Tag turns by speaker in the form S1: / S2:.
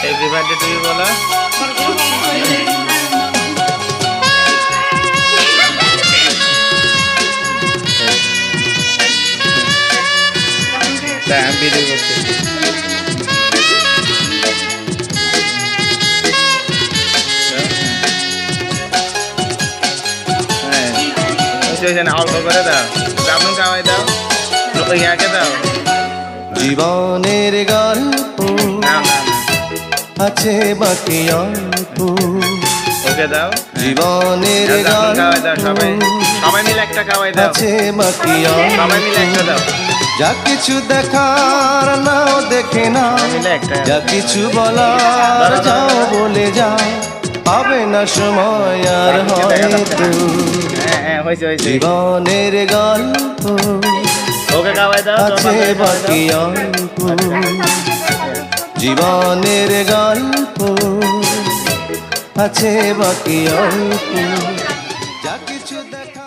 S1: Happy birthday to you বলো। আমি video করছি। অল্প করে দাও, আপনি খাওয়াই দাও, ইয়াকে দাও।
S2: জীবনের গল্প আছে বাকি অল্প,
S1: ওকে দাও।
S2: জীবনের গল্প
S1: সবাই মিলে একটা খাওয়াই দাও,
S2: আছে বাকি
S1: সবাই মিলে একটা দাও।
S2: যা কিছু দেখার নাও দেখে না, যা কিছু বলার যাও বলে যাও, পাবে না সময় আর হয়তো। জীবনের গল্প
S1: ওকে খাওয়াই দাও,
S2: আছে বাকি অল্প, জীবনের গল্প আছে বাকি অল্প, যা কিছু দেখা